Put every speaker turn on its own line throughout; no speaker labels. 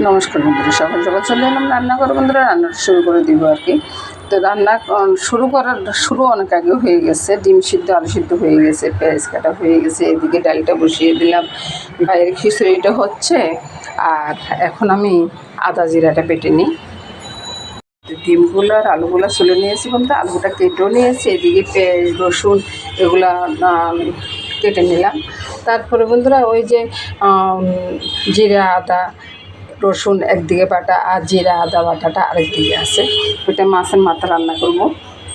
নমস্কার বন্ধুরা, সকাল সকাল চলে এলাম রান্নাঘর। বন্ধুরা রান্নাটা শুরু করে দিব আর কি। তো রান্না শুরু অনেক আগে হয়ে গেছে। ডিম সিদ্ধ, আলু সিদ্ধ হয়ে গেছে, পেঁয়াজ কাটা হয়ে গেছে, এদিকে ডালটা বসিয়ে দিলাম, ভাইয়ের খিচুড়িটা হচ্ছে। আর এখন আমি আদা জিরাটা বেটে নিই। ডিমগুলো আর আলুগুলো চলে নিয়েছি বলতে, আলুটা কেটেও নিয়েছি। এদিকে পেঁয়াজ রসুন এগুলা কেটে নিলাম। তারপরে বন্ধুরা ওই যে জিরা আদা রসুন একদিকে বাটা আর জিরা আদা বাটাটা আরেকদিকে আছে, ওইটা মাছের মাথা রান্না করব।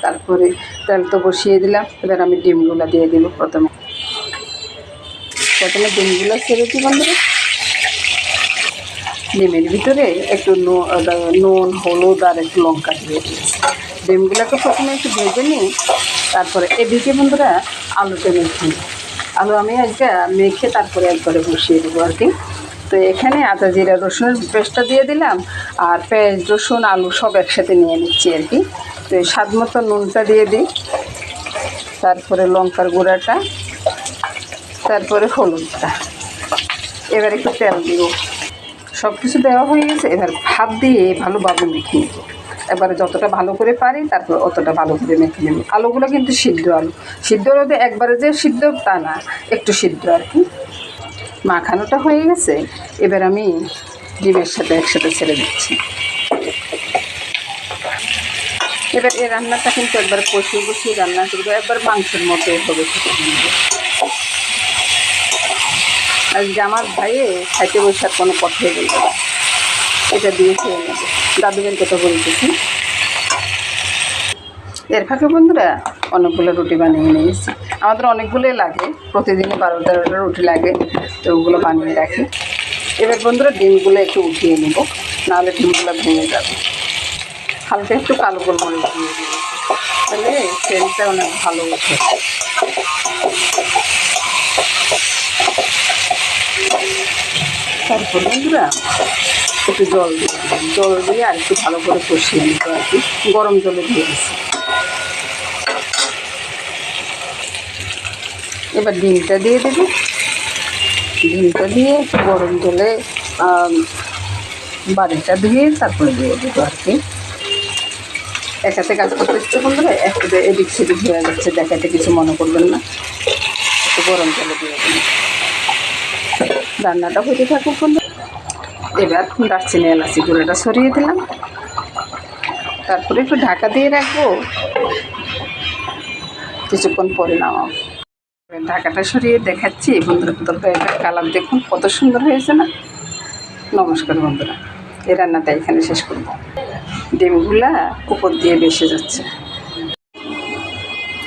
তারপরে তেল তো বসিয়ে দিলাম, এবার আমি ডিমগুলো দিয়ে দিব। প্রথমে ডিমগুলো ছেড়ে দিই বন্ধুরা। ডিমের ভিতরে একটু নুন হলুদ আর একটু লঙ্কা দিয়ে দিয়েছি। ডিমগুলোকে প্রথমে একটু ভেজে নিই। তারপরে এদিকে বন্ধুরা আলুটা মেখে নিই। আলু আমি আজকে মেখে তারপরে একবারে বসিয়ে দেবো আর কি। তো এখানে আদা জিরা রসুনের পেস্টটা দিয়ে দিলাম, আর পেঁয়াজ রসুন আলু সব একসাথে নিয়ে নিচ্ছি আর কি। তো স্বাদ মতো নুনটা দিয়ে দিই, তারপরে লঙ্কার গুঁড়াটা, তারপরে হলুদটা। এবার একটু তেল দিব। সব কিছু দেওয়া হয়ে গেছে। এবার ভাত দিয়ে ভালোভাবে মেখে নেব। এবারে যতটা ভালো করে পারি তারপর অতটা ভালো করে মেখে নেব। আলুগুলো কিন্তু সিদ্ধ আলু, সিদ্ধ হতে একবারে যে সিদ্ধ তা না, একটু সিদ্ধ আর কি। মাখানোটা হয়ে গেছে। এবার আমি ডিমের সাথে একসাথে ছেড়ে দিচ্ছি। এবার এই রান্নাটা কিন্তু একবার কষিয়ে রান্না করবো, একবার মাংসের মতো হবে। আজকে আমার ভাইয়ে খাইতে বসার কোনো কথাই বলবে না, এটা দিয়ে খেয়ে নেবে। দাদুদের কথা বলতেছি। এর ফাঁকে বন্ধুরা অনেকগুলো রুটি বানিয়ে নিয়েছি। আমাদের অনেকগুলোই লাগে, প্রতিদিনই 12-13টা রুটি লাগে, তো ওগুলো বানিয়ে রাখি। এবার বন্ধুরা ডিমগুলো একটু উঠিয়ে নেব, নাহলে ডিমগুলো ভেঙে যাবে। হালকা একটু কালো গোলমরিচ দিয়ে দেবো, তাহলে সেন্টটা অনেক ভালো ওঠে। তারপর বন্ধুরা একটু জল দিয়ে আর একটু ভালো করে কষিয়ে নিতে আর কি। গরম জলে দিয়ে দিচ্ছি। এবার ডিমটা দিয়ে দেবো। ডিমটা দিয়ে গরম জলে বাড়িটা ধুয়ে তারপরে দিয়ে দেবো আর কি। একাতে কাজ করতে ইচ্ছে বন্ধুরা, একটা এদিক সেদিক হয়ে যাচ্ছে, দেখাতে কিছু মনে করবেন না। একটু গরম জলে দিয়ে দেবো। রান্নাটা হতে থাকুক বন্ধু। এবার দারচিনি এলাচি গুঁড়োটা সরিয়ে দিলাম। তারপরে একটু ঢাকা দিয়ে রাখবো, কিছুক্ষণ পরে নামাবো। ঢাকাটা সরিয়ে দেখাচ্ছি বন্ধুরা। তরকারিটার কালার দেখুন কত সুন্দর হয়েছে না। নমস্কার বন্ধুরা, এই রান্নাটা এখানে শেষ করব। ডিমগুলা উপর দিয়ে বেসে যাচ্ছে।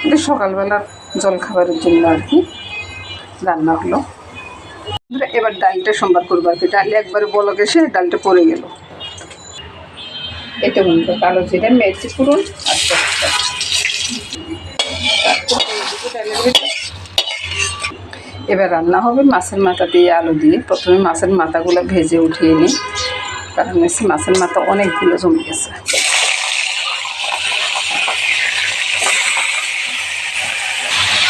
এটা সকালবেলার জলখাবারের জন্য আর কি রান্না হলো। এবার ডালটা সম্বার করবো আর কি। ডাল একবারে বলক এসে ডালটা পড়ে গেল। এটা বন্ধু কালো জিরা মেথি ফোড়ন আর এবার রান্না হবে মাছের মাথা দিয়ে আলু দিয়ে। প্রথমে মাছের মাথাগুলো ভেজে উঠিয়ে নিই, কারণ মাছের মাথা অনেকগুলো জমে গেছে।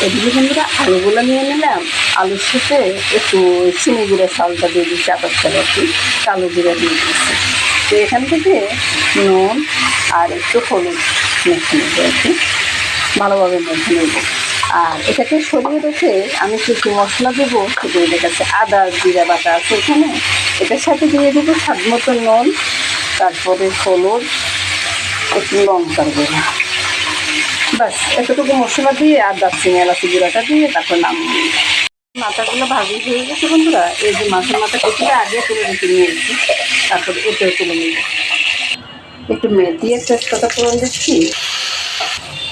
এদিকে বন্ধুরা আলুগুলো নিয়ে নিলাম। আলুর সাথে একটু চিনি গুঁড়ো চালটা দিয়ে দিচ্ছি, আটার চাল আর কি, কালো জিরা দিয়ে দিচ্ছি। তো এখান থেকে নুন আর একটু হলুদ মেখে নেবো আর কি, ভালোভাবে মেখে নেবো। আর এটাকে সরিয়ে রেখে আমি কিছু মশলা দেবো। সেগুলো দেখাচ্ছে আদা জিরা বাটা আছে এখানে, এটার সাথে দিয়ে দেবো স্বাদ মতো নুন, তারপরে হলুদ, একটু লঙ্কার গুঁড়ো। বাস এতটুকু মশলা দিয়ে আর দারচিনি এলাচি গুঁড়াটা দিয়ে তারপর নামিয়ে দিই। মাথাগুলো ভাজি হয়ে গেছে বন্ধুরা। এই যে মাছের মাথা কিছুটা আগে তুলে রেখে নিয়েছি, তারপর এটাও তুলে নিব। একটু মেথি আর তেজপাতা ফোড়ন দিচ্ছি।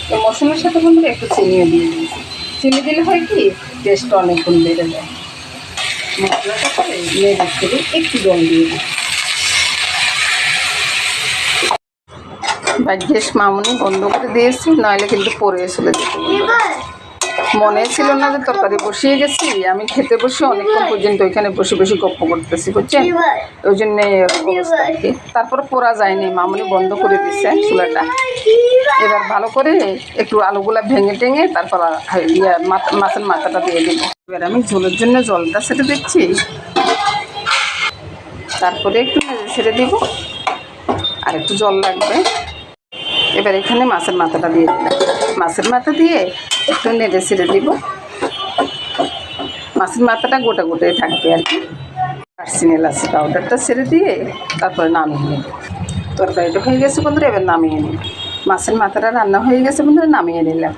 তো মশলার সাথে বন্ধুরা একটু চিনিও দিয়ে দিয়েছি। চিনি দিলে হয় কি টেস্টটা অনেক গুণ বেড়ে যায়। মশলাটা করে নিয়ে দিচ্ছি, একটু জল দিয়ে দিই। ভাগ্যেশ মামুনি বন্ধ করে দিয়েছি, নইলে কিন্তু পরে চলে যেত। মনে ছিল না যে তরকারি বসিয়ে গেছি, আমি খেতে বসে অনেকক্ষণ পর্যন্ত ওইখানে বসে বসে গপ্প করতেছি বুঝছেন, ওই জন্যে অবস্থা আর কি। তারপরে পোড়া যায়নি, মামুনি বন্ধ করে দিচ্ছে চুলাটা। এবার ভালো করে একটু আলুগুলা ভেঙে টেঙে তারপর মাছের মাথাটা দিয়ে দেবো। এবার আমি ঝোলের জন্য জলটা সেটে দিচ্ছি। তারপরে একটু নেড়ে ছেড়ে দিব, আর একটু জল লাগবে। এবার এখানে মাছের মাথাটা দিয়ে দিলাম, মাছের মাথা দিয়ে একটু নেড়ে ছেড়ে দিব। মাছের মাথাটা গোটা গোটাই থাকবে আর কি। দারচিনি এলাচি পাউডারটা ছেড়ে দিয়ে তারপরে নামিয়ে নেব। তরকারিটা হয়ে গেছে বন্ধুরা, এবার নামিয়ে নিই। মাছের মাথাটা রান্না হয়ে গেছে বন্ধুরা, নামিয়ে নিলাম।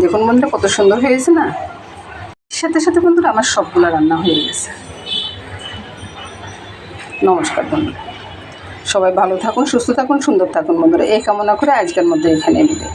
দেখুন বন্ধুরা কত সুন্দর হয়েছে না। সাথে সাথে বন্ধুরা আমার সবগুলো রান্না হয়ে গেছে। নমস্কার বন্ধুরা, সবাই ভালো থাকুন, সুস্থ থাকুন, সুন্দর থাকুন বন্ধুরা, এই কামনা করে আজকের মধ্যে এখানে বিদায়।